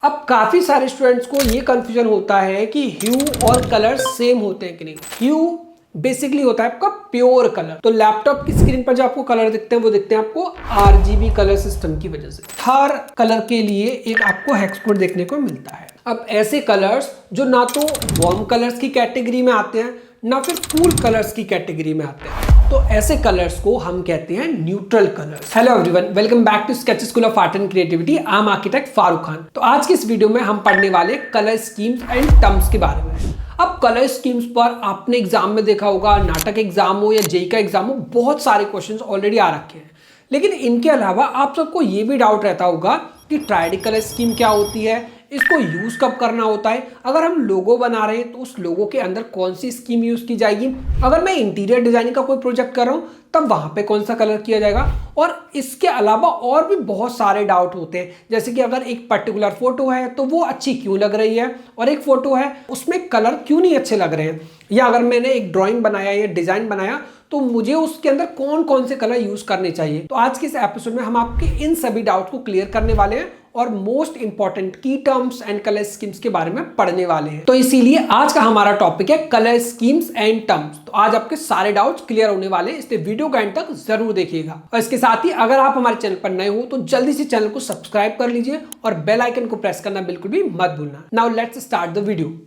अब काफी सारे स्टूडेंट्स को ये कंफ्यूजन होता है कि ह्यू और कलर सेम होते हैं कि नहीं। ह्यू बेसिकली होता है आपका प्योर कलर। तो लैपटॉप की स्क्रीन पर जो आपको कलर दिखते हैं वो दिखते हैं आपको आरजीबी कलर सिस्टम की वजह से। हर कलर के लिए एक आपको हेक्स कोड देखने को मिलता है। अब ऐसे कलर्स जो ना तो वार्म कलर्स की कैटेगरी में आते हैं ना फिर कूल कलर्स की कैटेगरी में आते हैं, तो ऐसे कलर्स को हम कहते हैं neutral colours. Hello everyone, welcome back to sketch school of art and creativity. I am architect Farooq Khan. तो आज की इस वीडियो में हम पढ़ने वाले कलर स्कीम्स एंड टर्म्स के बारे में। अब कलर स्कीम्स पर आपने एग्जाम में देखा होगा, नाटक एग्जाम हो या जेई का एग्जाम हो, बहुत सारे क्वेश्चंस ऑलरेडी आ रखे हैं। लेकिन इनके अलावा आप सबको ये भी डाउट रहता होगा कि ट्रायडिक कलर स्कीम क्या होती है, इसको यूज कब करना होता है, अगर हम लोगो बना रहे हैं तो उस लोगो के अंदर कौन सी स्कीम यूज की जाएगी, अगर मैं इंटीरियर डिजाइनिंग का कोई प्रोजेक्ट कर रहा हूं तब वहां पे कौन सा कलर किया जाएगा। और इसके अलावा और भी बहुत सारे डाउट होते हैं, जैसे कि अगर एक पर्टिकुलर फोटो है तो वो अच्छी क्यों लग रही है और एक फोटो है उसमें कलर क्यों नहीं अच्छे लग रहे हैं, या अगर मैंने एक ड्राइंग बनाया या डिजाइन बनाया तो मुझे उसके अंदर कौन कौन से कलर यूज करने चाहिए। तो आज के इस एपिसोड में हम आपके इन सभी डाउट को क्लियर करने वाले हैं और मोस्ट इंपॉर्टेंट की टर्म्स एंड कलर स्कीम्स के बारे में पढ़ने वाले हैं। तो इसीलिए आज का हमारा टॉपिक है कलर स्कीम्स एंड टर्म्स। तो आज आपके सारे डाउट्स क्लियर होने वाले हैं, इसलिए वीडियो का एंड तक जरूर देखिएगा। और इसके साथ ही अगर आप हमारे चैनल पर नए हो तो जल्दी से चैनल को सब्सक्राइब कर लीजिए और बेल आइकन को प्रेस करना बिल्कुल भी मत भूलना। Now let's start the video.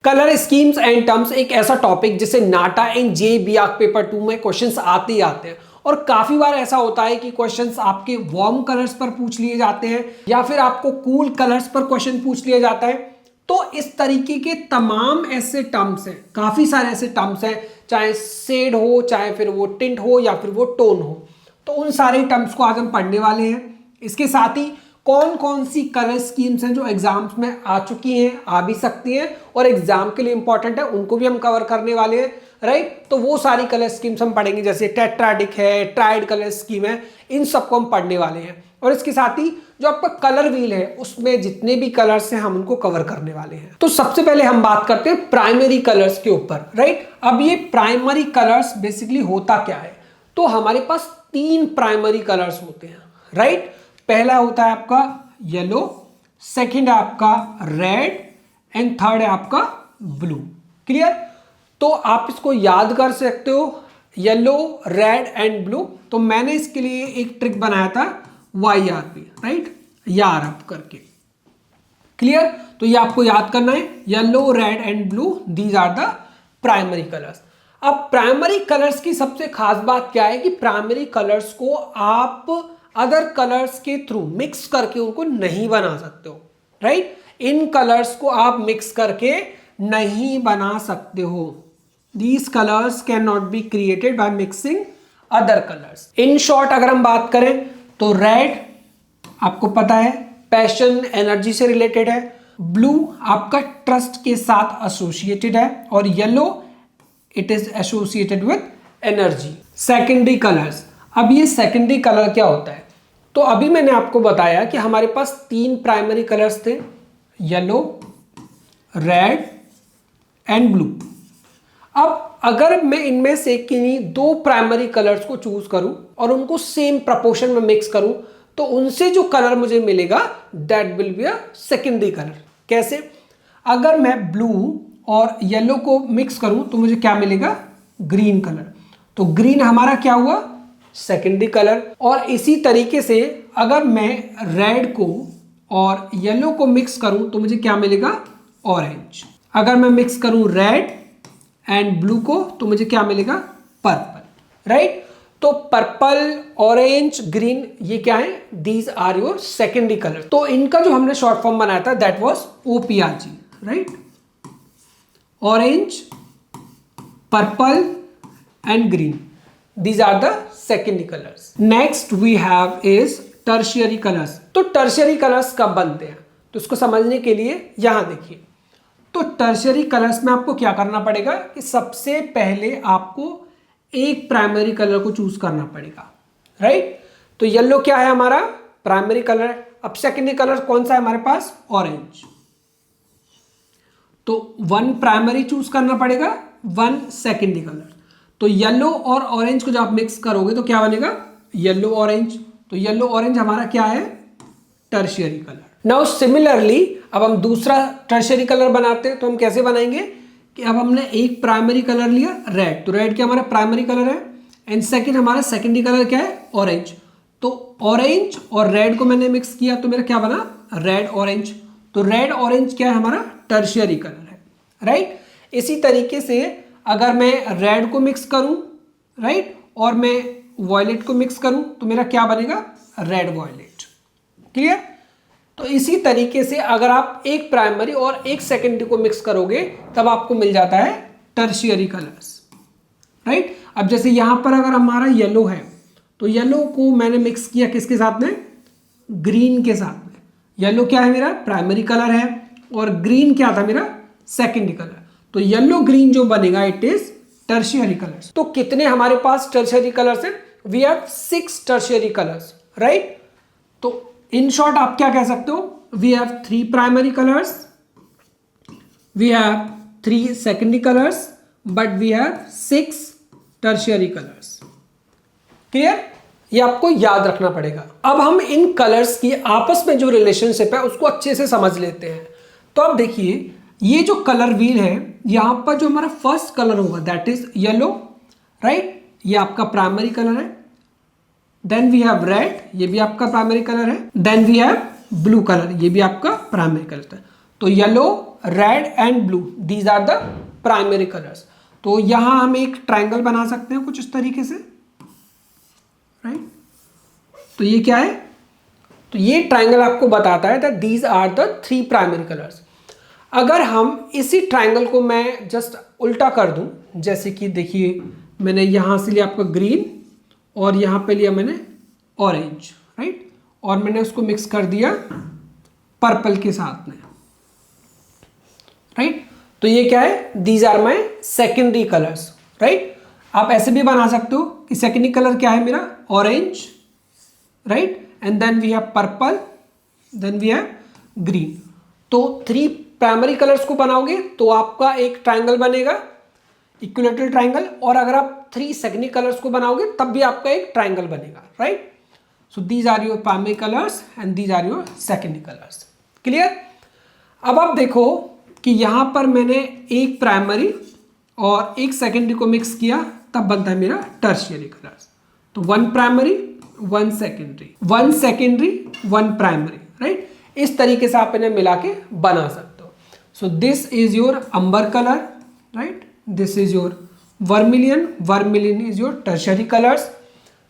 Colour schemes and terms एक ऐसा टॉपिक जिसे नाटा एंड जे बीआक पेपर 2 में क्वेश्चंस आते ही आते हैं, और काफी बार ऐसा होता है कि क्वेश्चंस आपके वार्म कलर्स पर पूछ लिए जाते हैं या फिर आपको कूल कलर्स पर क्वेश्चन पूछ लिया जाता है। तो इस तरीके के तमाम ऐसे टर्म्स हैं, काफी सारे ऐसे टर्म्स हैं, चाहे शेड हो, चाहे फिर वो टिंट हो या फिर वो टोन हो, तो उन सारे टर्म्स को आज हम पढ़ने वाले हैं। इसके साथ ही कौन कौन सी कलर स्कीम्स हैं जो एग्जाम्स में आ चुकी हैं, आ भी सकती हैं और एग्जाम के लिए इंपॉर्टेंट है, उनको भी हम कवर करने वाले हैं, राइट। तो वो सारी कलर स्कीम्स हम पढ़ेंगे, जैसे टेट्राडिक है, ट्राइड कलर स्कीम है, इन सबको हम पढ़ने वाले हैं। और इसके साथ ही जो आपका कलर व्हील है उसमें जितने भी कलर्स हैं हम उनको कवर करने वाले हैं। तो सबसे पहले हम बात करते हैं प्राइमरी कलर्स के ऊपर, राइट। अब ये प्राइमरी कलर्स बेसिकली होता क्या है, तो हमारे पास 3 प्राइमरी कलर्स होते हैं, राइट। पहला होता है आपका येलो, सेकंड है आपका रेड एंड थर्ड है आपका ब्लू। क्लियर। तो आप इसको याद कर सकते हो, येलो, रेड एंड ब्लू। तो मैंने इसके लिए एक ट्रिक बनाया था YRP, राइट, यार अप करके। क्लियर। तो ये आपको याद करना है, yellow, red and blue, these are the primary colours. अब प्राइमरी कलर्स की सबसे खास बात क्या है कि प्राइमरी कलर्स को आप अदर कलर्स के थ्रू मिक्स करके उनको नहीं बना सकते हो, राइट। इन कलर्स को आप मिक्स करके नहीं बना सकते हो। These colours can not be created by mixing other colours. In short अगर हम बात करें तो रेड आपको पता है पैशन, एनर्जी से रिलेटेड है, ब्लू आपका ट्रस्ट के साथ एसोसिएटेड है, और yellow it is associated with energy. Secondary colours. अब ये सेकेंडरी कलर क्या होता है, तो अभी मैंने आपको बताया कि हमारे पास 3 प्राइमरी कलर्स थे, येलो, रेड एंड ब्लू। अब अगर मैं इनमें से किन्हीं 2 प्राइमरी कलर्स को चूज करूं और उनको सेम प्रपोर्शन में मिक्स करूं तो उनसे जो कलर मुझे मिलेगा that will be a secondary colour. कैसे? अगर मैं ब्लू और येलो को मिक्स करूं तो मुझे क्या मिलेगा? Green colour. तो ग्रीन हमारा क्या हुआ? Secondary colour. और इसी तरीके से अगर मैं रेड को और येलो को मिक्स करूं तो मुझे क्या मिलेगा? ऑरेंज। अगर मैं मिक्स करूं रेड एंड ब्लू को तो मुझे क्या मिलेगा? Purple, right. तो पर्पल, ऑरेंज, ग्रीन, ये क्या है? These are your secondary colour. तो इनका जो हमने शॉर्ट फॉर्म बनाया था that was OPRG, right. Orange, purple and green, these are the secondary colors. Next we have is tertiary colors. तो tertiary colors कब बनते हैं, तो इसको समझने के लिए यहां देखिए। तो tertiary colors में आपको क्या करना पड़ेगा कि सबसे पहले आपको एक प्राइमरी कलर को चूज करना पड़ेगा, राइट। तो येलो क्या है हमारा? Primary colour. अब सेकेंडरी कलर कौन सा है हमारे पास? ऑरेंज। तो 1 प्राइमरी चूज करना पड़ेगा, 1 सेकेंडरी कलर। तो येलो और ऑरेंज को जब आप मिक्स करोगे तो क्या बनेगा, येलो ऑरेंज। तो येलो ऑरेंज हमारा क्या है, टर्शियरी कलर। नाउ सिमिलरली अब हम दूसरा टर्शियरी कलर बनाते हैं। तो हम कैसे बनाएंगे कि अब हमने एक प्राइमरी कलर लिया रेड, तो रेड क्या हमारा प्राइमरी कलर है, एंड सेकंड हमारा सेकेंडरी कलर क्या है, ऑरेंज। तो ऑरेंज और रेड को मैंने मिक्स किया तो मेरा क्या बना, रेड ऑरेंज। तो रेड ऑरेंज क्या है, हमारा टर्शियरी कलर है, राइट। इसी तरीके से अगर मैं रेड को मिक्स करूं, राइट, और मैं वॉयलेट को मिक्स करूं तो मेरा क्या बनेगा, रेड वॉयलेट। क्लियर। तो इसी तरीके से अगर आप एक प्राइमरी और एक सेकेंडरी को मिक्स करोगे तब आपको मिल जाता है टर्शियरी कलर्स, राइट। अब जैसे यहां पर अगर हमारा येलो है तो येलो को मैंने मिक्स किया किसके साथ में, ग्रीन के साथ में। येलो क्या है, मेरा प्राइमरी कलर है, और ग्रीन क्या था, मेरा सेकेंडरी कलर। तो येलो ग्रीन जो बनेगा इट इज टर्शियरी कलर्स। तो कितने हमारे पास टर्शियरी कलर्स हैं, we have 6 tertiary colours, right. तो इन शॉर्ट आप क्या कह सकते हो, we have 3 primary colours, we have 3 secondary colours, but we have 6 tertiary colours. Clear. ये आपको याद रखना पड़ेगा। अब हम इन कलर्स की आपस में जो रिलेशनशिप है उसको अच्छे से समझ लेते हैं। तो अब देखिए ये जो कलर व्हील है, यहां पर जो हमारा फर्स्ट कलर होगा दैट इज येलो, राइट, ये आपका प्राइमरी कलर है। देन वी हैव रेड, ये भी आपका प्राइमरी कलर है। Then we have blue colour, ये भी आपका प्राइमरी कलर है। तो yellow, red and blue, these are the primary colours. तो यहां हम एक ट्राइंगल बना सकते हैं कुछ इस तरीके से, राइट। तो ये क्या है, तो ये ट्राइंगल आपको बताता है that these are the 3 primary colours. अगर हम इसी ट्राइंगल को मैं जस्ट उल्टा कर दूं, जैसे कि देखिए मैंने यहां से लिया आपका ग्रीन और यहां पे लिया मैंने ऑरेंज, राइट, और मैंने उसको मिक्स कर दिया पर्पल के साथ में, राइट। तो ये क्या है, these are my secondary colours, right. आप ऐसे भी बना सकते हो कि सेकेंडरी कलर क्या है मेरा, orange, right, and then we have purple, then we have green. तो 3 प्राइमरी कलर्स को बनाओगे तो आपका एक ट्राइंगल बनेगा, इक्विलेटरल ट्राइंगल, और अगर आप 3 सेकेंडरी कलर्स को बनाओगे तब भी आपका एक ट्राइंगल बनेगा, right. So these are your primary colours and these are your secondary colours. Clear. अब आप देखो कि यहां पर मैंने एक प्राइमरी और एक सेकेंडरी को मिक्स किया तब बनता है मेरा टर्शियरी कलर्स। तो 1 primary 1 secondary, 1 secondary 1 primary, right. इस तरीके से आप इन्हें मिला के बना सकते हो। So this is your amber colour, right, this is your vermilion, vermilion is your tertiary colours,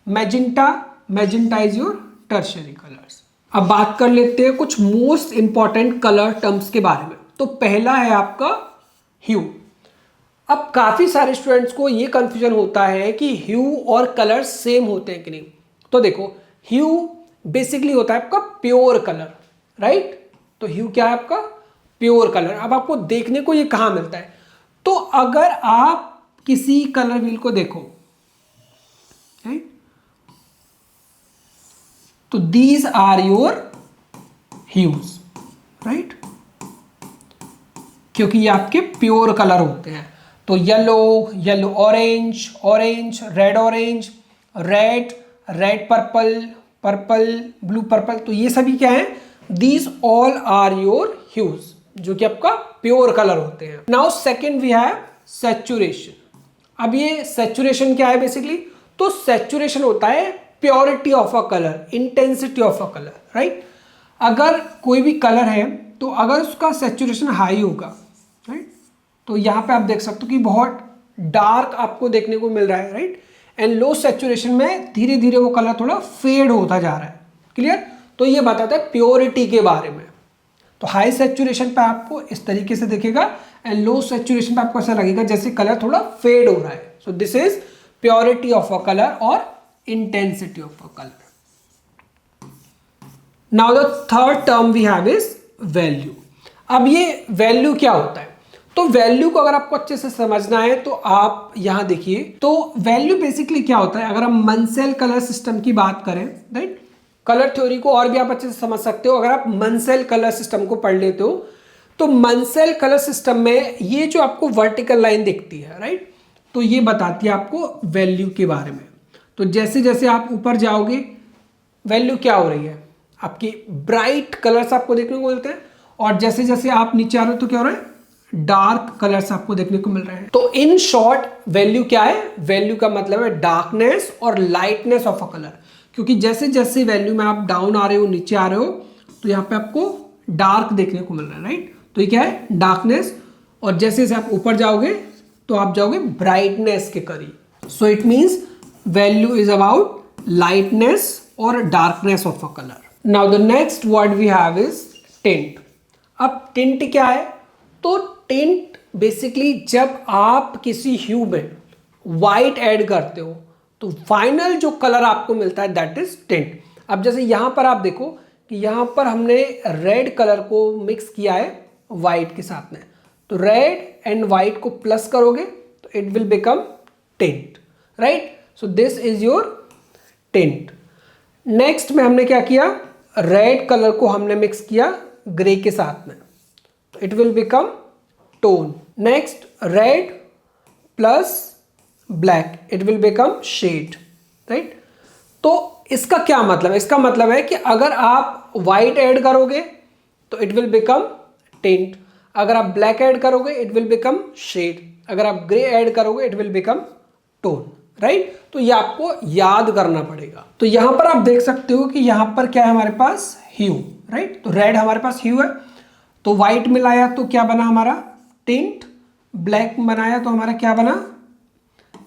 magenta, magenta is your tertiary colours. अब बात कर लेते हैं कुछ मोस्ट इंपॉर्टेंट कलर टर्म्स के बारे में। तो पहला है आपका ह्यू। अब काफी सारे स्टूडेंट्स को ये कंफ्यूजन होता है कि ह्यू और कलर सेम होते हैं कि नहीं। तो देखो ह्यू बेसिकली होता है आपका प्योर कलर, राइट। तो ह्यू क्या है आपका प्योर कलर। अब आपको देखने को ये कहां मिलता है, तो अगर आप किसी कलर व्हील को देखो, राइट, तो these are your hues, right, क्योंकि ये आपके प्योर कलर होते हैं। तो yellow, yellow orange, orange red orange, red, red purple, purple blue purple, तो ये सभी क्या है, these all are your hues, जो कि आपका प्योर कलर होते हैं। Now second we have saturation. अब ये सैचुरेशन क्या है बेसिकली, तो सैचुरेशन होता है purity of a colour, intensity of a colour, right. अगर कोई भी कलर है तो अगर उसका सैचुरेशन हाई होगा, राइट, तो यहाँ पे आप देख सकते हो कि बहुत डार्क आपको देखने को मिल रहा है, राइट, एंड लो सैचुरेशन में धीरे धीरे वो कलर थोड़ा फेड होता जा रहा है। क्लियर। तो ये बताता है प्योरिटी के बारे में। तो हाई सैचुरेशन पे आपको इस तरीके से दिखेगा एंड लो सैचुरेशन पे आपको ऐसा लगेगा जैसे कलर थोड़ा फेड हो रहा है। So this is purity of a colour और intensity of a colour. Now the third term we have is value. अब ये वैल्यू क्या होता है, तो वैल्यू को अगर आपको अच्छे से समझना है तो आप यहां देखिए। तो वैल्यू बेसिकली क्या होता है, अगर हम मन्सेल कलर सिस्टम की बात करें, राइट, कलर थ्योरी को और भी आप अच्छे से समझ सकते हो अगर आप मन्सेल कलर सिस्टम को पढ़ लेते हो। तो मन्सेल कलर सिस्टम में ये जो आपको वर्टिकल लाइन दिखती है, राइट, तो ये बताती है आपको वैल्यू के बारे में। तो जैसे जैसे आप ऊपर जाओगे वैल्यू क्या हो रही है, आपकी ब्राइट कलर्स आपको देखने को मिलते हैं, और जैसे जैसे आप नीचे आ रहे हो तो क्या हो रहा है, डार्क कलर्स आपको देखने को मिल रहे हैं। तो इन शॉर्ट वैल्यू क्या है, वैल्यू का मतलब है डार्कनेस और लाइटनेस ऑफ अ कलर, क्योंकि जैसे जैसे वैल्यू में आप डाउन आ रहे हो, नीचे आ रहे हो, तो यहाँ पे आपको डार्क देखने को मिल रहा है, राइट। तो ये क्या है, डार्कनेस, और जैसे जैसे आप ऊपर जाओगे तो आप जाओगे ब्राइटनेस के करीब। So it means value is about lightness और darkness of a colour. Now the next word we have is tint. अब टिंट क्या है, तो टिंट बेसिकली जब आप किसी ह्यू में वाइट ऐड करते हो तो फाइनल जो कलर आपको मिलता है दैट इज टिंट। अब जैसे यहां पर आप देखो कि यहां पर हमने रेड कलर को मिक्स किया है वाइट के साथ में, तो रेड एंड वाइट को प्लस करोगे तो it will become tint, right. So this is your tint. Next में हमने क्या किया, रेड कलर को हमने मिक्स किया ग्रे के साथ में, तो it will become tone. Next red plus black, it will become shade, right. तो इसका क्या मतलब है, इसका मतलब है कि अगर आप व्हाइट ऐड करोगे तो इट विल बिकम टिंट, अगर आप ब्लैक ऐड करोगे इट विल बिकम शेड, अगर आप ग्रे ऐड करोगे it will become tone, right. तो ये आपको याद करना पड़ेगा। तो यहां पर आप देख सकते हो कि यहां पर क्या है हमारे पास, ह्यू, राइट। तो रेड हमारे पास ह्यू है, तो व्हाइट मिलाया तो क्या बना हमारा टिंट, ब्लैक बनाया तो हमारा क्या बना,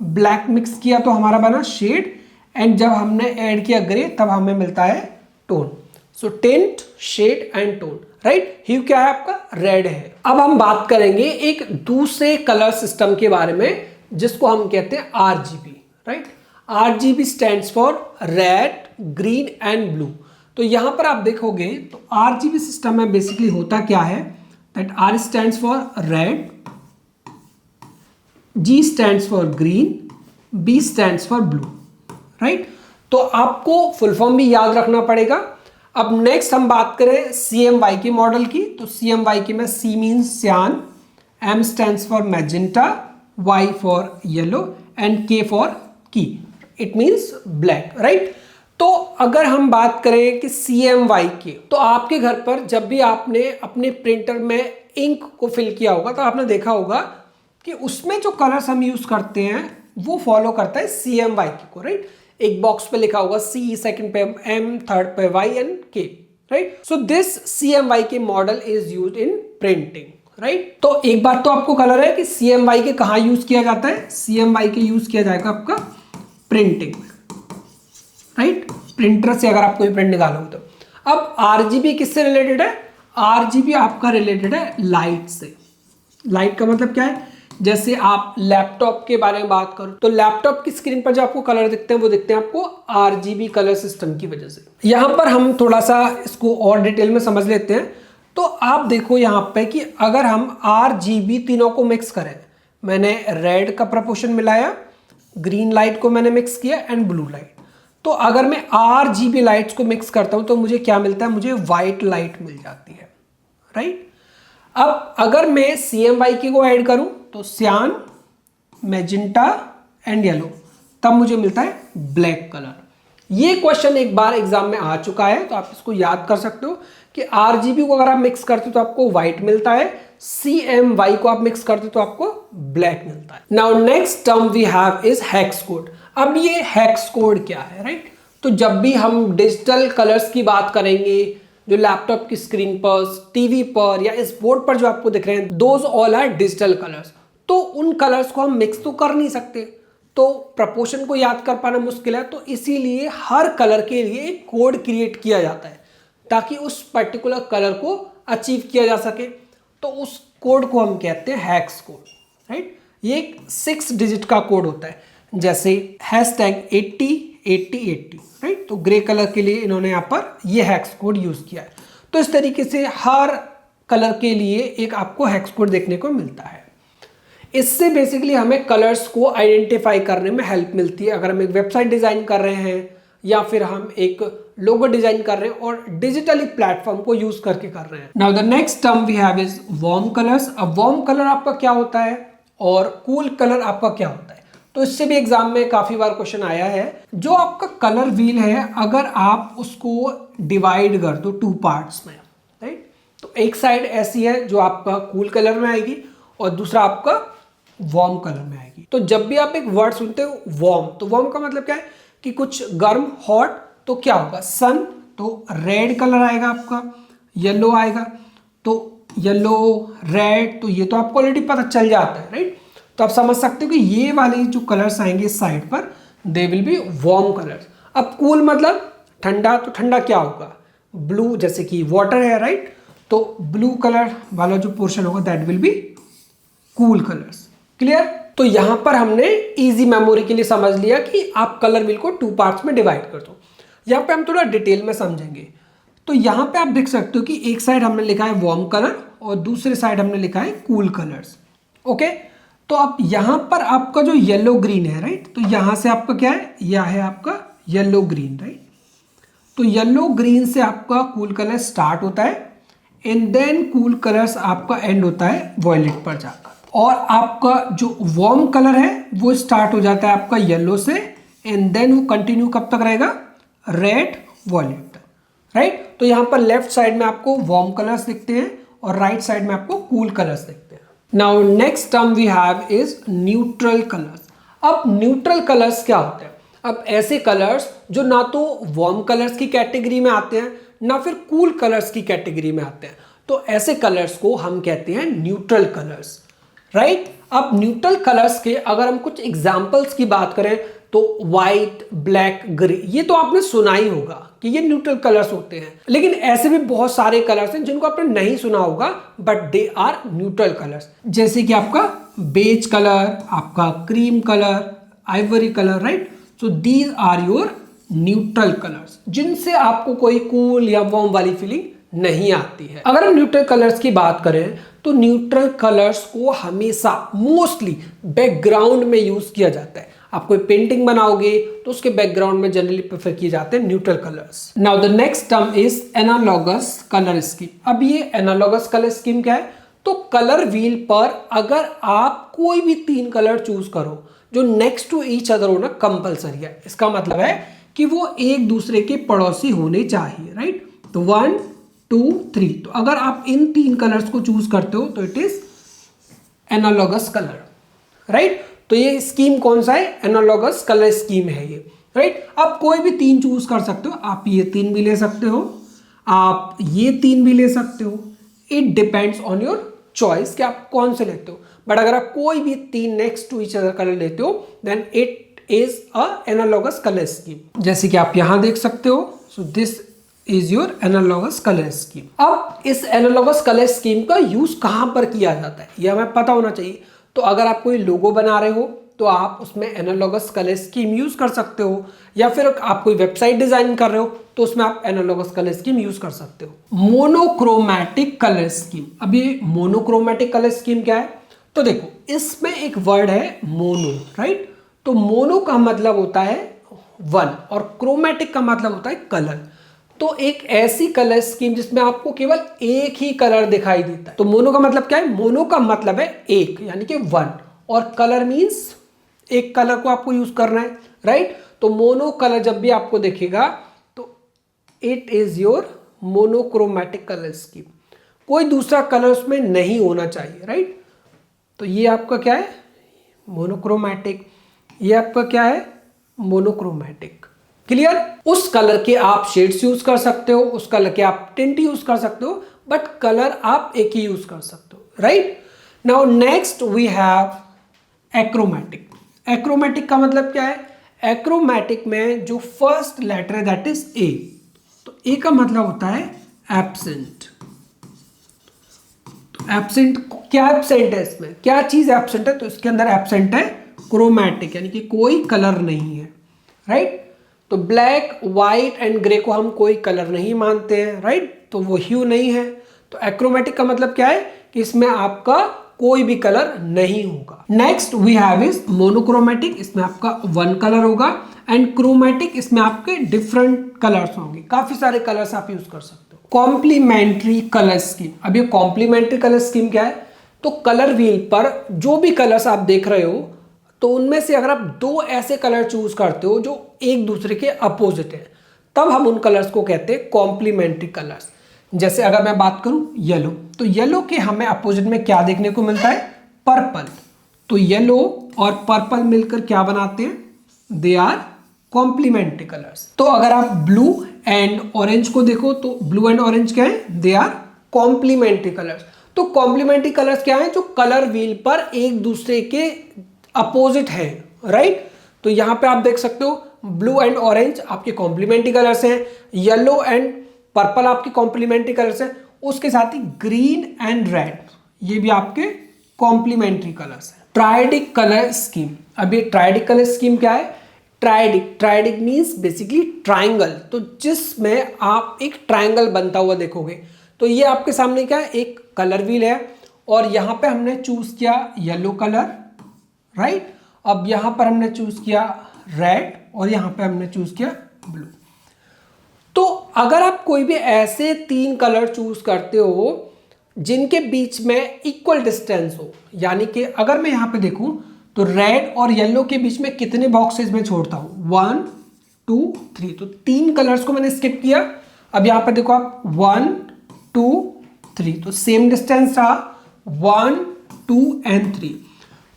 ब्लैक मिक्स किया तो हमारा बना शेड, एंड जब हमने ऐड किया ग्रे तब हमें मिलता है tone. So tint, shade and tone, right. Hue क्या है आपका, रेड है। अब हम बात करेंगे एक दूसरे कलर सिस्टम के बारे में जिसको हम कहते हैं RGB, right. RGB stands for red, green and blue. तो यहां पर आप देखोगे तो आरजीबी सिस्टम में बेसिकली होता क्या है, that R stands for red, G stands for green, B stands for blue, right. तो आपको फुल फॉर्म भी याद रखना पड़ेगा। अब नेक्स्ट हम बात करें CMY के मॉडल की, तो CMY की में C मीन्स सियान, M stands for magenta, Y for yellow and K for की, इट मीन्स ब्लैक, राइट। तो अगर हम बात करें कि CMY की, तो आपके घर पर जब भी आपने अपने प्रिंटर में इंक को फिल किया होगा तो आपने देखा होगा कि उसमें जो कलर्स हम यूज करते हैं वो फॉलो करता है CMY को, राइट। एक बॉक्स पे लिखा होगा C, सेकंड पे M, थर्ड पे Y and K, right. So this CMY के model is used in printing, right. तो एक बात तो आपको कलर है कि CMY के कहाँ यूज किया जाता है, CMY के यूज किया जाएगा आपका प्रिंटिंग में, राइट। प्रिंटर से अगर आप कोई प्रिंट निकालोगे तो। अब आरजीबी किससे रिलेटेड है, आरजीबी आपका रिलेटेड है लाइट से। लाइट का मतलब क्या है, जैसे आप लैपटॉप के बारे में बात करो तो लैपटॉप की स्क्रीन पर जो आपको कलर दिखते हैं वो दिखते हैं आपको आरजीबी कलर सिस्टम की वजह से। यहां पर हम थोड़ा सा इसको और डिटेल में समझ लेते हैं। तो आप देखो यहां पे कि अगर हम आरजीबी तीनों को मिक्स करें, मैंने रेड का प्रपोर्शन मिलाया, ग्रीन लाइट को मैंने मिक्स किया एंड ब्लू लाइट, तो अगर मैं आरजीबी लाइट्स को मिक्स करता हूं तो मुझे क्या मिलता है, मुझे व्हाइट लाइट मिल जाती है, राइट। अब अगर मैं CMY को ऐड करूं तो सियान, मैजेंटा एंड येलो, तब मुझे मिलता है ब्लैक कलर। ये क्वेश्चन एक बार एग्जाम में आ चुका है तो आप इसको याद कर सकते हो कि आरजीबी को अगर आप मिक्स करते हो तो आपको व्हाइट मिलता है, CMY को आप मिक्स करते हो तो आपको ब्लैक मिलता है। Now next term we have is hex code. अब ये हेक्स कोड क्या है, राइट। तो जब भी हम डिजिटल कलर्स की बात करेंगे, जो लैपटॉप की स्क्रीन पर, टीवी पर या इस बोर्ड पर जो आपको दिख रहे हैं, those all are digital colours. तो उन कलर्स को हम मिक्स तो कर नहीं सकते, तो प्रपोर्शन को याद कर पाना मुश्किल है, तो इसीलिए हर कलर के लिए एक कोड क्रिएट किया जाता है ताकि उस पर्टिकुलर कलर को अचीव किया जा सके। तो उस कोड को हम कहते हैं हेक्स कोड, राइट। ये एक 6 डिजिट का कोड होता है, जैसे #808080, राइट। तो ग्रे कलर के लिए इन्होंने यहाँ पर ये हेक्स कोड यूज किया है। तो इस तरीके से हर कलर के लिए एक आपको हेक्स कोड देखने को मिलता है। इससे बेसिकली हमें कलर्स को आइडेंटिफाई करने में हेल्प मिलती है। अगर हम एक वेबसाइट डिजाइन कर रहे हैं या फिर हम एक लोगो डिजाइन कर रहे हैं और डिजिटली प्लेटफॉर्म को यूज करके कर रहे हैं। Now the next term we have is warm colours. अब वार्म कलर आपका क्या होता है और कूल कलर आपका क्या होता है, तो इससे भी एग्जाम में काफी बार क्वेश्चन आया है। जो आपका कलर व्हील है, अगर आप उसको डिवाइड कर दो 2 पार्ट्स में, राइट, तो एक साइड ऐसी है जो आपका कूल कलर में आएगी और दूसरा आपका वार्म कलर में आएगी। तो जब भी आप एक वर्ड सुनते हो वार्म, तो वार्म का मतलब क्या है कि कुछ गर्म, हॉट, तो क्या होगा सन, तो रेड कलर आएगा आपका, येलो आएगा, तो येलो रेड, तो ये तो आपको ऑलरेडी पता चल जाता है, राइट। तो आप समझ सकते हो कि ये वाले जो कलर्स आएंगे इस साइड पर, they will be warm colours. अब कूल मतलब ठंडा, तो ठंडा क्या होगा, ब्लू, जैसे कि वाटर है, राइट, तो ब्लू कलर वाला जो पोर्शन होगा that will be cool colours. Clear. तो यहां पर हमने इजी मेमोरी के लिए समझ लिया कि आप कलर व्हील को 2 पार्ट्स में डिवाइड कर दो। यहां पे हम थोड़ा डिटेल में समझेंगे। तो यहां पे आप देख सकते हो कि एक साइड हमने लिखा है वार्म कलर और दूसरे साइड हमने लिखा है कूल कलर्स। ओके, तो अब यहां पर आपका जो येलो ग्रीन है, राइट, तो यहां से आपका क्या है, यह है आपका येलो ग्रीन, राइट। तो येलो ग्रीन से आपका कूल कलर स्टार्ट होता है एंड देन कूल कलर्स आपका एंड होता है वॉयलेट पर जाकर, और आपका जो वार्म कलर है वो स्टार्ट हो जाता है आपका येलो से एंड देन वो कंटिन्यू कब तक रहेगा, रेड, वॉयलेट, राइट। तो यहां पर लेफ्ट साइड में आपको वार्म कलर्स दिखते हैं और राइट साइड में आपको कूल कलर्स दिखते हैं। Now next term we have is neutral colours. अब न्यूट्रल कलर्स क्या होते हैं, अब ऐसे कलर्स जो ना तो वार्म कलर्स की कैटेगरी में आते हैं ना फिर कूल कलर्स की कैटेगरी में आते हैं, तो ऐसे कलर्स को हम कहते हैं न्यूट्रल कलर्स, राइट। अब न्यूट्रल कलर्स के अगर हम कुछ एग्जांपल्स की बात करें तो व्हाइट, ब्लैक, ग्रे, ये तो आपने सुना ही होगा कि ये न्यूट्रल कलर्स होते हैं, लेकिन ऐसे भी बहुत सारे कलर्स हैं जिनको आपने नहीं सुना होगा but they are neutral colours, जैसे कि आपका बेज कलर, आपका cream colour, ivory colour, right. So these are your neutral colours जिनसे आपको कोई कूल या वार्म वाली फीलिंग नहीं आती है। अगर हम न्यूट्रल कलर्स की बात करें तो न्यूट्रल कलर्स को हमेशा मोस्टली बैकग्राउंड में यूज किया जाता है। आप कोई पेंटिंग बनाओगे तो उसके बैकग्राउंड में जनरली प्रेफर किए जाते हैं neutral colours. Now the next term is analogous colour scheme. अब ये एनालॉगस कलर स्कीम क्या है, तो कलर व्हील पर अगर आप कोई भी 3 कलर चूज करो जो नेक्स्ट टू ईच अदर होना कंपलसरी है, इसका मतलब है कि वो एक दूसरे के पड़ोसी होने चाहिए, राइट। तो 1 2 3, तो अगर आप इन 3 कलर्स को चूज करते हो तो it is analogous colour, right. तो ये स्कीम कौन सा है, एनालॉगस कलर स्कीम है ये, राइट। आप कोई भी 3 चूज कर सकते हो, आप ये 3 भी ले सकते हो, आप ये 3 भी ले सकते हो, it depends on your choice कि आप कौन से लेते हो। बट अगर आप कोई भी 3 next to each other colour लेते हो then it is a analogous colour scheme, जैसे कि आप यहां देख सकते हो। So this is your analogous colour scheme. अब इस एनालॉगस कलर स्कीम का यूज कहां पर किया जाता है यह हमें पता होना चाहिए। तो अगर आप कोई लोगो बना रहे हो तो आप उसमें एनालॉगस कलर स्कीम यूज कर सकते हो, या फिर आप कोई वेबसाइट डिजाइन कर रहे हो तो उसमें आप एनालॉगस कलर स्कीम यूज कर सकते हो। Monochromatic colour scheme. अब ये मोनोक्रोमैटिक कलर स्कीम क्या है, तो देखो इसमें एक वर्ड है मोनो, राइट। तो मोनो का मतलब होता है 1 और क्रोमैटिक का मतलब होता है कलर। तो एक ऐसी कलर स्कीम जिसमें आपको केवल एक ही कलर दिखाई देता है। तो मोनो का मतलब क्या है, मोनो का मतलब है एक, यानी कि 1, और कलर मींस एक कलर को आपको यूज करना है, राइट। तो मोनो कलर जब भी आपको दिखेगा तो it is your monochromatic colour scheme, कोई दूसरा कलर उसमें नहीं होना चाहिए, राइट। तो ये आपका क्या है, मोनोक्रोमैटिक, ये आपका क्या है, मोनोक्रोमैटिक। क्लियर। उस कलर के आप शेड्स यूज कर सकते हो, उस कलर के आप टिंट यूज कर सकते हो, बट कलर आप एक ही यूज कर सकते हो, right. Now next we have achromatic. Achromatic का मतलब क्या है, एक्रोमैटिक में जो फर्स्ट लेटर है दैट इज ए। तो ए का मतलब होता है एब्सेंट। तो एब्सेंट क्या, एब्सेंट है इसमें क्या चीज एब्सेंट है, तो इसके अंदर एब्सेंट है क्रोमैटिक, यानी कि कोई कलर नहीं है, राइट। तो ब्लैक, व्हाइट एंड ग्रे को हम कोई कलर नहीं मानते हैं, राइट, तो वो ह्यू नहीं है। तो एक्रोमैटिक का मतलब क्या है कि इसमें आपका कोई भी कलर नहीं होगा। Next we have is monochromatic, इसमें आपका 1 कलर होगा एंड क्रोमेटिक, इसमें आपके डिफरेंट कलर्स होंगे, काफी सारे कलर्स आप यूज कर सकते हो। कॉम्प्लीमेंट्री कलर स्कीम, अब ये कॉम्प्लीमेंट्री कलर स्कीम क्या है, तो कलर व्हील पर जो भी कलर्स आप देख रहे हो तो उनमें से अगर आप दो ऐसे कलर चूज करते हो जो एक दूसरे के अपोजिट है, तब हम उन कलर्स को कहते हैं कॉम्प्लीमेंट्री कलर्स। जैसे अगर मैं बात करूं येलो, तो येलो के हमें अपोजिट में क्या देखने को मिलता है, पर्पल। तो येलो और पर्पल मिलकर क्या बनाते हैं, दे आर कॉम्प्लीमेंट्री कलर्स। तो अगर आप ब्लू एंड ऑरेंज को देखो तो ब्लू एंड ऑरेंज क्या है, दे आर कॉम्प्लीमेंट्री कलर्स। तो कॉम्प्लीमेंट्री कलर्स क्या है, जो कलर व्हील पर एक दूसरे के अपोजिट है, राइट। तो यहां पे आप देख सकते हो ब्लू एंड ऑरेंज आपके कॉम्प्लीमेंट्री कलर्स हैं, येलो एंड पर्पल आपके कॉम्प्लीमेंट्री कलर्स हैं, उसके साथ ही ग्रीन एंड रेड ये भी आपके कॉम्प्लीमेंट्री कलर्स हैं। ट्राइडिक कलर स्कीम, अब ये ट्राइडिक कलर स्कीम क्या है, ट्राइडिक मींस बेसिकली ट्राइंगल, तो जिसमें आप एक ट्राइंगल बनता हुआ देखोगे। तो ये आपके सामने क्या है, एक कलर व्हील है और यहां पे हमने चूज किया येलो कलर, राइट। अब यहां पर हमने चूज किया रेड और यहां पे हमने चूज किया ब्लू। तो अगर आप कोई भी ऐसे तीन कलर चूज करते हो जिनके बीच में इक्वल डिस्टेंस हो, यानी कि अगर मैं यहां पे देखूं तो रेड और येलो के बीच में कितने बॉक्सेस में छोड़ता हूं, 1 2 3, तो तीन कलर्स को मैंने स्किप किया। अब यहां पे देखो आप 1 2 3, तो सेम डिस्टेंस रहा 1 2 एंड 3।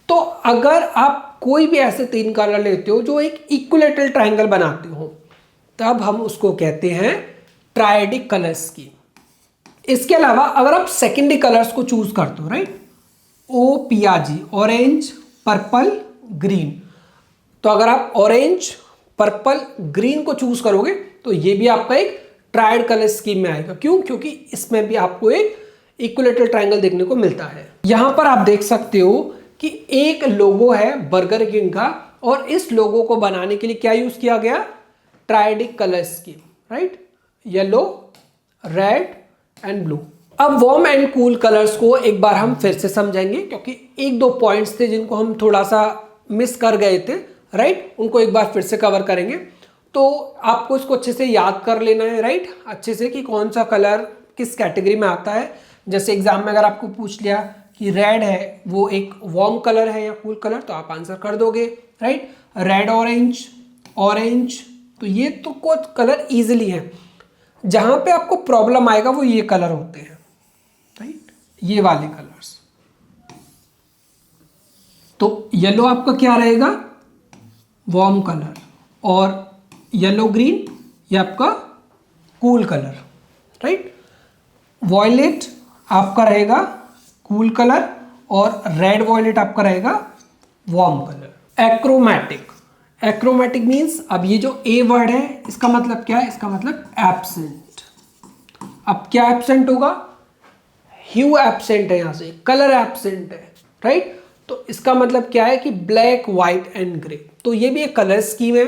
तो अगर आप कोई भी ऐसे तीन कलर लेते हो जो एक इक्विलेटरल ट्रायंगल बनाते हो, तब हम उसको कहते हैं ट्राइडिक कलर स्कीम। इसके अलावा अगर आप सेकेंडरी कलर्स को चूज करते हो, right, OPRG, orange purple green, तो अगर आप ऑरेंज पर्पल ग्रीन को चूज करोगे तो ये भी आपका एक ट्राइड कलर स्कीम में आएगा। क्यों, क्योंकि इसमें भी आपको एक इक्विलेटरल ट्रायंगल देखने को मिलता है। यहां पर आप देख सकते हो कि एक लोगो है बर्गर किंग का, और इस लोगो को बनाने के लिए क्या यूज किया गया, triadic colour scheme, right, yellow red and blue. अब वार्म एंड कूल कलर्स को एक बार हम फिर से समझेंगे, क्योंकि एक दो पॉइंट्स थे जिनको हम थोड़ा सा मिस कर गए थे, राइट, उनको एक बार फिर से कवर करेंगे। तो आपको इसको अच्छे से याद कर लेना है, राइट, अच्छे से कि कौन सा कलर किस कैटेगरी में आता है। जैसे एग्जाम में अगर आपको पूछ लिया कि रेड है वो एक वार्म कलर है या कूल कलर, तो आप आंसर कर दोगे, राइट। रेड ऑरेंज ऑरेंज, तो ये तो कुछ कलर इजीली है। जहां पे आपको प्रॉब्लम आएगा वो ये कलर होते हैं, राइट, ये वाले कलर्स। तो येलो आपका क्या रहेगा, वार्म कलर, और येलो ग्रीन ये आपका कूल कलर, राइट। वॉयलेट आपका रहेगा कूल कलर और रेड वॉयलेट आपका रहेगा warm colour. Achromatic, achromatic means, अब ये जो ए वर्ड है इसका मतलब क्या है, इसका मतलब एब्सेंट। अब क्या एब्सेंट होगा, ह्यू एब्सेंट है, यहां से कलर एब्सेंट है, राइट। तो इसका मतलब क्या है कि ब्लैक व्हाइट एंड ग्रे। तो ये भी एक कलर स्कीम है।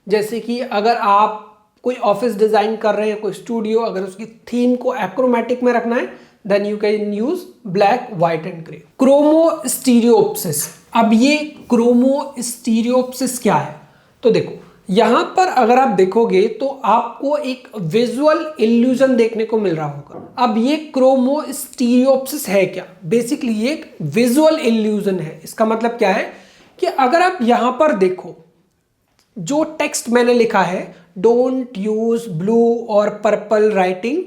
जैसे कि अगर आप कोई ऑफिस डिजाइन कर रहे हैं, कोई स्टूडियो, अगर उसकी थीम को एक्रोमैटिक में रखना है, then you can use black white and grey. Chromo stereopsis, अब ये क्रोमो स्टीरियोप्सिस क्या है, तो देखो यहां पर अगर आप देखोगे तो आपको एक विजुअल इल्यूजन देखने को मिल रहा होगा। अब ये क्रोमो स्टीरियोप्सिस है क्या, बेसिकली ये एक विजुअल इल्यूजन है। इसका मतलब क्या है कि अगर आप यहां पर देखो, जो टेक्स्ट मैंने लिखा है, डोंट यूज ब्लू और purple writing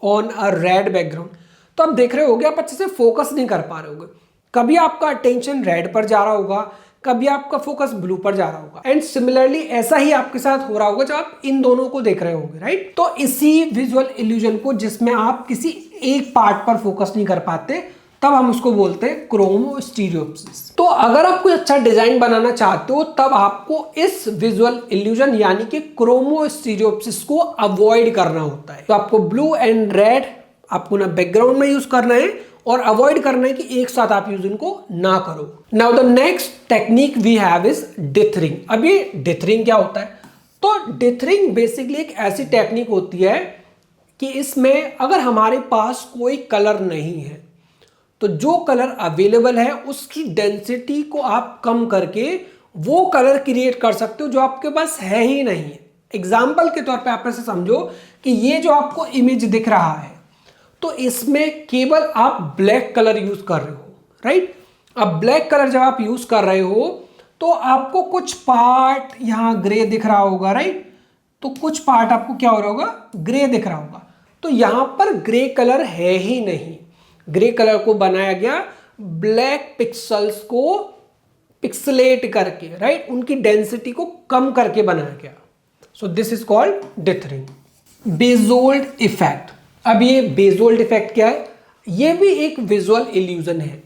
on a red background, तो आप देख रहे होगे, आप अच्छे से फोकस नहीं कर पा रहे होगे। कभी आपका अटेंशन रेड पर जा रहा होगा, कभी आपका फोकस ब्लू पर जा रहा होगा, एंड सिमिलरली ऐसा ही आपके साथ हो रहा होगा जब आप इन दोनों को देख रहे होगे, राइट। तो इसी विजुअल इल्यूजन को, जिसमें आप किसी एक पार्ट पर फोकस नहीं कर पाते, तब हम उसको बोलते हैं क्रोमो स्टीरियोप्सिस। तो अगर आप कोई अच्छा डिजाइन बनाना चाहते हो, तब आपको इस विजुअल इल्यूजन यानी कि क्रोमो स्टीरियोप्सिस को अवॉइड करना होता है। तो आपको ब्लू एंड रेड आपको ना बैकग्राउंड में यूज करना है और अवॉइड करना है कि एक साथ आप यूज इनको ना करो। Now the next technique we have is dithering. अब ये डिथरिंग क्या होता है, तो डिथरिंग बेसिकली एक ऐसी टेक्निक होती है कि इसमें अगर हमारे पास कोई कलर नहीं है, तो जो कलर अवेलेबल है उसकी डेंसिटी को आप कम करके वो कलर क्रिएट कर सकते हो जो आपके पास है ही नहीं है। एग्जाम्पल के तौर पे आप ऐसे समझो कि ये जो आपको इमेज दिख रहा है, तो इसमें केवल आप ब्लैक कलर यूज कर रहे हो, राइट। अब ब्लैक कलर जब आप यूज कर रहे हो तो आपको कुछ पार्ट यहाँ ग्रे दिख रहा होगा, राइट। तो कुछ पार्ट आपको क्या हो रहा होगा, ग्रे दिख रहा होगा। तो यहां पर ग्रे कलर है ही नहीं। ग्रे कलर को बनाया गया ब्लैक पिक्सल्स को पिक्सलेट करके, राइट, उनकी डेंसिटी को कम करके बनाया गया। So this is called dithering. Bezold effect. अब ये बेजोल्ड इफेक्ट क्या है? ये भी एक विजुअल इल्यूजन है।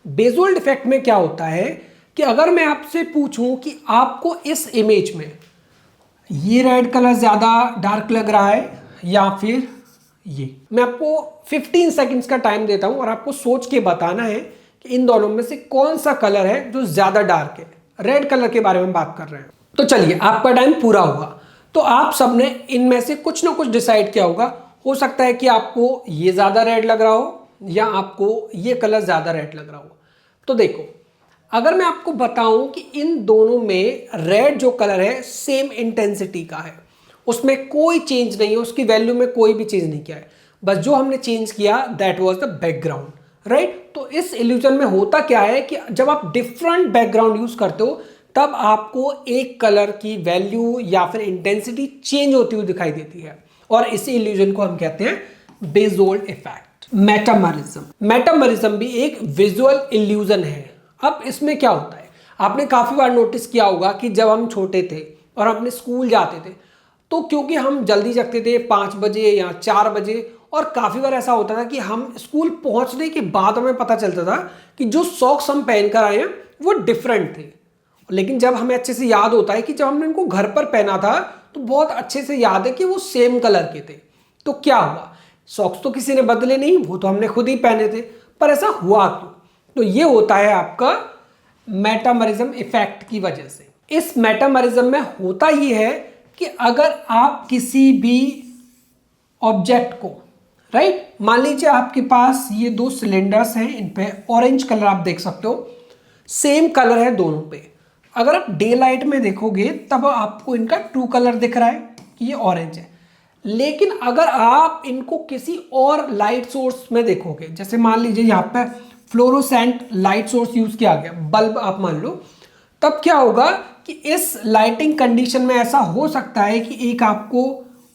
बेजोल्ड इफेक्ट में क्या होता है कि अगर मैं आपसे पूछूं कि आपको इस इमेज में ये रेड कलर ज्यादा डार्क लग रहा है या फिर ये, मैं आपको 15 सेकंड्स का टाइम देता हूं और आपको सोच के बताना है कि इन दोनों में से कौन सा कलर है जो ज्यादा डार्क है। रेड कलर के बारे में बात कर रहे हैं। तो चलिए, आपका टाइम पूरा हुआ। तो आप सबने इनमें से कुछ ना कुछ डिसाइड किया होगा। हो सकता है कि आपको ये ज्यादा रेड लग रहा हो या आपको ये कलर ज्यादा रेड लग रहा हो। तो देखो, अगर मैं आपको बताऊं कि इन दोनों में रेड जो कलर है सेम इंटेंसिटी का है, उसमें कोई चेंज नहीं है, उसकी वैल्यू में कोई भी चेंज नहीं किया है, बस जो हमने चेंज किया that was the background, right. तो इस इल्यूजन में होता क्या है कि जब आप डिफरेंट बैकग्राउंड यूज करते हो तब आपको एक कलर की वैल्यू या फिर इंटेंसिटी चेंज होती हुई दिखाई देती है, और इसी इल्यूजन को हम कहते हैं बेजोल्ड इफेक्ट। मेटामरिज्म। मेटामरिज्म भी एक विजुअल इल्यूजन है। अब इसमें क्या होता है, आपने काफी बार नोटिस किया होगा कि जब हम छोटे थे और अपने स्कूल जाते थे तो क्योंकि हम जल्दी जगते थे 5 बजे या 4 बजे, और काफी बार ऐसा होता था कि हम स्कूल पहुंचने के बाद हमें पता चलता था कि जो सॉक्स हम पहन कर आए हैं वो डिफरेंट थे। लेकिन जब हमें अच्छे से याद होता है कि जब हमने इनको घर पर पहना था तो बहुत अच्छे से याद है कि वो सेम कलर के थे। तो क्या हुआ, सॉक्स तो किसी ने बदले नहीं, वो तो हमने खुद ही पहने थे, पर ऐसा हुआ क्यों? तो ये होता है आपका मेटामरिज्म इफेक्ट की वजह से। इस मेटामरिज्म में होता ये है कि अगर आप किसी भी ऑब्जेक्ट को, राइट, मान लीजिए आपके पास ये 2 सिलेंडर्स हैं, इन पे ऑरेंज कलर आप देख सकते हो, सेम कलर है दोनों पे। अगर आप डे लाइट में देखोगे तब आपको इनका ट्रू कलर दिख रहा है कि ये ऑरेंज है। लेकिन अगर आप इनको किसी और लाइट सोर्स में देखोगे, जैसे मान लीजिए यहाँ पे फ्लोरोसेंट लाइट सोर्स यूज किया गया, बल्ब आप मान लो, तब क्या होगा कि इस लाइटिंग कंडीशन में ऐसा हो सकता है कि एक आपको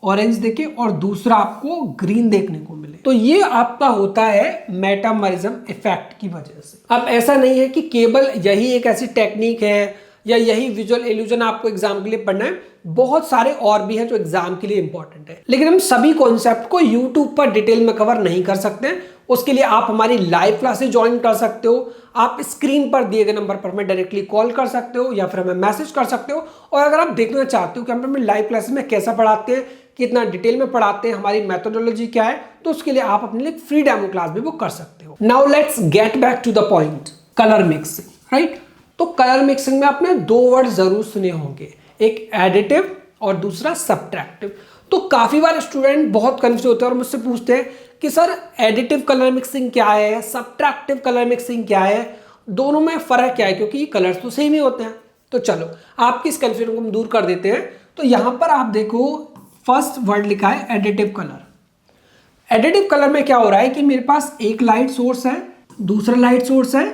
ऑरेंज दिखे और दूसरा आपको ग्रीन देखने को मिले। तो ये आपका होता है मेटामरिज्म इफेक्ट की वजह से। अब ऐसा नहीं है कि केवल यही एक ऐसी टेक्निक है या यही विजुअल इल्यूजन आपको एग्जाम के लिए पढ़ना है, बहुत सारे और भी हैं जो एग्जाम के लिए इंपॉर्टेंट है। लेकिन हम सभी कॉन्सेप्ट को यूट्यूब पर डिटेल में कवर नहीं कर सकते। उसके लिए आप हमारी लाइव क्लासेस ज्वाइन कर सकते हो। आप स्क्रीन पर दिए गए नंबर पर हमें डायरेक्टली कॉल कर सकते हो या फिर हमें मैसेज कर सकते हो। और अगर आप देखना चाहते हो कि हम हमें लाइव क्लासेस में कैसा पढ़ाते हैं, कितना डिटेल में पढ़ाते हैं, हमारी मेथोडोलॉजी क्या है, तो उसके लिए आप अपने लिए फ्री डेमो क्लास भी बुक कर सकते हो। Now let's get back to the point, colour mixing, right. तो कलर मिक्सिंग में आपने 2 वर्ड जरूर सुने होंगे, एक एडिटिव और दूसरा सब्ट्रैक्टिव। तो काफी बार स्टूडेंट बहुत कंफ्यूज होते हैं और मुझसे पूछते हैं कि सर एडिटिव कलर मिक्सिंग क्या है, सब्ट्रैक्टिव कलर मिक्सिंग क्या है, दोनों में फर्क क्या है, क्योंकि कलर्स तो सेम ही होते हैं। तो चलो आपकी इस कंफ्यूजन को हम दूर कर देते हैं। तो यहां पर आप देखो, फर्स्ट वर्ड लिखा है एडिटिव कलर। एडिटिव कलर में क्या हो रहा है कि मेरे पास एक लाइट सोर्स है, दूसरा लाइट सोर्स है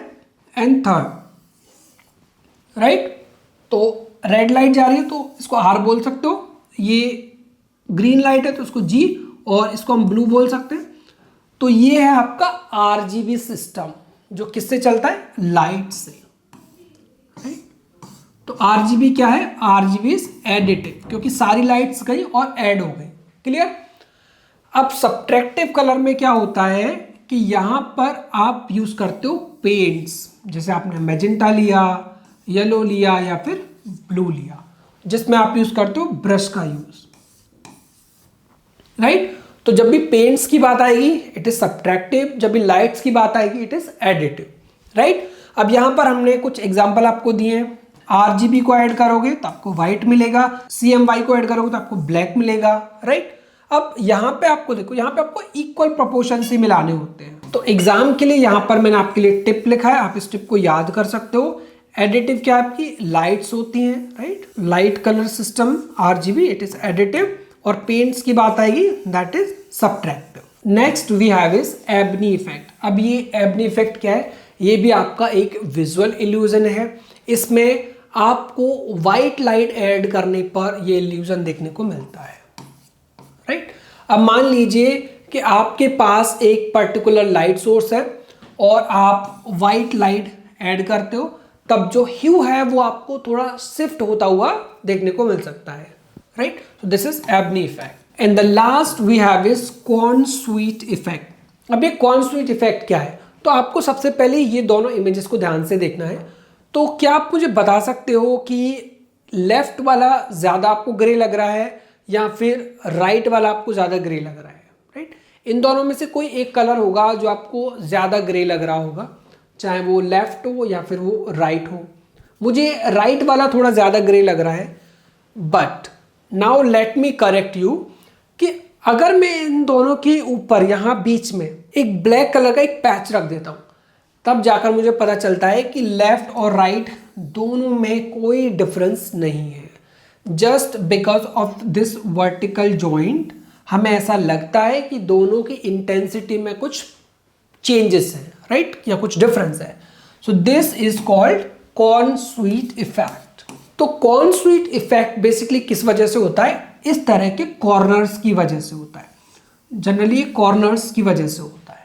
एंड थर्ड, राइट। तो रेड लाइट जा रही है तो इसको आर बोल सकते हो, ये ग्रीन लाइट है तो इसको जी, और इसको हम ब्लू बोल सकते हैं। तो ये है आपका आरजीबी सिस्टम जो किससे चलता है, लाइट से, राइट। तो आरजीबी क्या है, आरजीबी इज एडिटिव, क्योंकि सारी लाइट्स गई और ऐड हो गई। क्लियर। अब सब्ट्रैक्टिव कलर में क्या होता है कि यहां पर आप यूज करते हो पेंट्स, जैसे आपने मैजेंटा लिया, येलो लिया या फिर ब्लू लिया, जिसमें आप यूज करते हो ब्रश का यूज, राइट। तो जब भी पेंट्स की बात आएगी इट इज सब्ट्रैक्टिव, जब भी लाइट्स की बात आएगी इट इज एडिटिव, राइट। अब यहां पर हमने कुछ एग्जांपल आपको दिए हैं। आरजीबी को ऐड करोगे तो आपको व्हाइट मिलेगा, सीएमवाई को ऐड करोगे तो आपको ब्लैक मिलेगा, राइट। अब यहां पे आपको देखो, यहां पे आपको इक्वल प्रोपोर्शन से मिलाने होते हैं। तो एग्जाम के लिए यहां पर मैंने आपके लिए टिप लिखा है, आप इस टिप को याद कर सकते हो। एडिटिव क्या आपकी लाइट्स होती हैं, right, light colour system RGB, it is additive. और पेंट्स की बात आएगी, that is subtractive. Next we have is Abney effect. अब ये एबनी इफेक्ट क्या है, ये भी आपका एक विजुअल इल्यूजन है। इसमें आपको वाइट लाइट ऐड करने पर ये इल्यूजन देखने को मिलता है, राइट। अब मान लीजिए कि आपके पास एक पर्टिकुलर लाइट सोर्स है और आप वाइट लाइट ऐड करते हो, तब जो ह्यू है वो आपको थोड़ा शिफ्ट होता हुआ देखने को मिल सकता है, राइट। So this is Abney effect. And the last we have is con sweet effect. अब ये कॉन-स्वीट इफेक्ट क्या है, तो आपको सबसे पहले ये दोनों इमेजेस को ध्यान से देखना है। तो क्या आप मुझे बता सकते हो कि लेफ्ट वाला ज्यादा आपको ग्रे लग रहा है या फिर राइट वाला आपको ज्यादा ग्रे लग रहा है, राइट। इन दोनों में से कोई एक कलर होगा जो आपको ज्यादा ग्रे लग रहा होगा, चाहे वो लेफ्ट हो या फिर वो राइट हो। मुझे राइट वाला थोड़ा ज्यादा ग्रे लग रहा है, but now let me correct you कि अगर मैं इन दोनों के ऊपर यहां बीच में एक ब्लैक कलर का एक पैच रख देता हूं, तब जाकर मुझे पता चलता है कि लेफ्ट और राइट दोनों में कोई डिफरेंस नहीं है। Just because of this vertical joint हमें ऐसा लगता है कि दोनों की इंटेंसिटी में कुछ चेंजेस हैं, राइट, या कुछ डिफरेंस है। So this is called cone-sweet effect. तो कॉन-स्वीट इफेक्ट बेसिकली किस वजह से होता है, इस तरह के कॉर्नर्स की वजह से होता है। जनरली कॉर्नर्स की वजह से होता है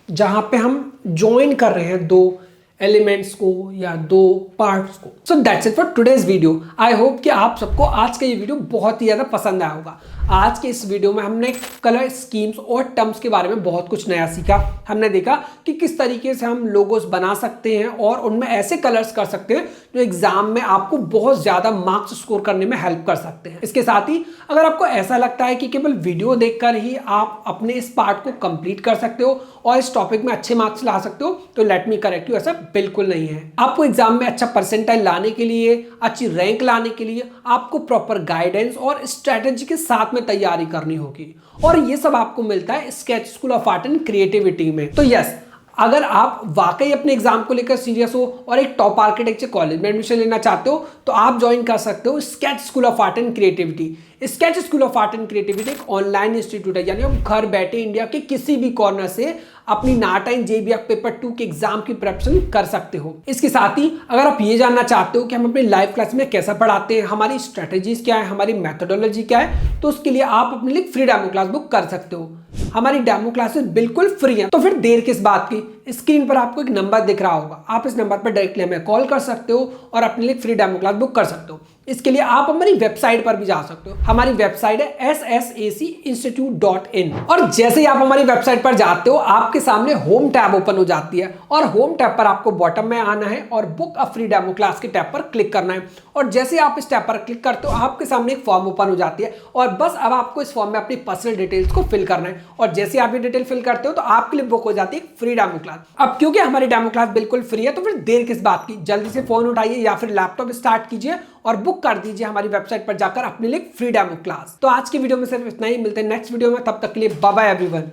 जहां पे हम ज्वाइन कर रहे हैं दो एलिमेंट्स को या दो पार्ट्स को। So that's it for today's video. I hope कि आप सबको आज का ये वीडियो बहुत ही ज़्यादा पसंद आया होगा। आज के इस वीडियो में हमने कलर स्कीम्स और टर्म्स के बारे में बहुत कुछ नया सीखा। हमने देखा कि किस तरीके से हम लोगोस बना सकते हैं और उनमें ऐसे कलर्स कर सकते हैं जो एग्जाम में आपको बहुत ज़्यादा मार्क्स स्कोर करने में हेल्प कर सकते हैं। इसके साथ ही अगर आपको ऐसा लगता है कि केवल वीडियो देखकर ही आप अपने इस पार्ट को कंप्लीट कर सकते हो और इस टॉपिक में अच्छे मार्क्स ला सकते हो, तो लेट मी करेक्ट यू, ऐसा बिल्कुल नहीं है। आपको एग्जाम में अच्छा परसेंटाइल लाने के लिए, अच्छी रैंक लाने के लिए आपको प्रॉपर गाइडेंस और स्ट्रेटेजी के साथ में तैयारी करनी होगी, और ये सब आपको मिलता है sketch school of art and creativity में। तो यस, अगर आप वाकई अपने एग्जाम को लेकर सीरियस हो और एक टॉप आर्किटेक्चर कॉलेज में एडमिशन लेना चाहते हो, तो आप ज्वाइन कर सकते हो sketch school of art and creativity. Sketch school of art and creativity एक ऑनलाइन इंस्टीट्यूट है, यानी आप घर बैठे इंडिया के किसी भी कॉर्नर से अपनी नाटा इन जेबीएफ पेपर 2 के एग्जाम की प्रिपरेशन कर सकते हो। इसके साथ ही अगर आप ये जानना चाहते हो कि हम अपने लाइव क्लास में कैसा पढ़ाते हैं, हमारी स्ट्रेटेजीज क्या है, हमारी मेथोडोलॉजी क्या है, तो उसके लिए आप अपने लिए फ्री डेमो क्लास बुक कर सकते हो। हमारी डेमो क्लासेस बिल्कुल फ्री हैं, तो फिर देर किस बात की। स्क्रीन पर आपको एक नंबर दिख रहा होगा, आप इस नंबर पर डायरेक्टली हमें कॉल कर सकते हो और अपने लिए फ्री डेमो क्लास बुक कर सकते हो। इसके लिए आप हमारी वेबसाइट पर भी जा सकते हो। हमारी वेबसाइट है ssacinstitute.in, और जैसे ही आप हमारी वेबसाइट पर जाते हो आपके सामने होम टैब ओपन हो जाती है, और होम टैब पर आपको बॉटम में आना है और book a free demo class के टैब पर क्लिक करना है। और जैसे ही आप इस टैब पर क्लिक करते हो आपके सामने एक फॉर्म ओपन हो जाती है, और बस अब आपको इस फॉर्म में अपनी पर्सनल डिटेल्स को फिल करना है, और जैसे आप ये डिटेल फिल करते हो तो आपके लिए बुक हो जाती है फ्री डेमो क्लास। अब क्योंकि हमारी डेमो क्लास बिल्कुल फ्री है, तो फिर देर किस बात की, जल्दी से फोन उठाइए या फिर लैपटॉप स्टार्ट कीजिए और बुक कर दीजिए हमारी वेबसाइट पर जाकर अपने लिए फ्री डेमो क्लास। तो आज की वीडियो में सिर्फ इतना ही, मिलते हैं नेक्स्ट वीडियो में, तब तक के लिए बाय बाय एवरीवन।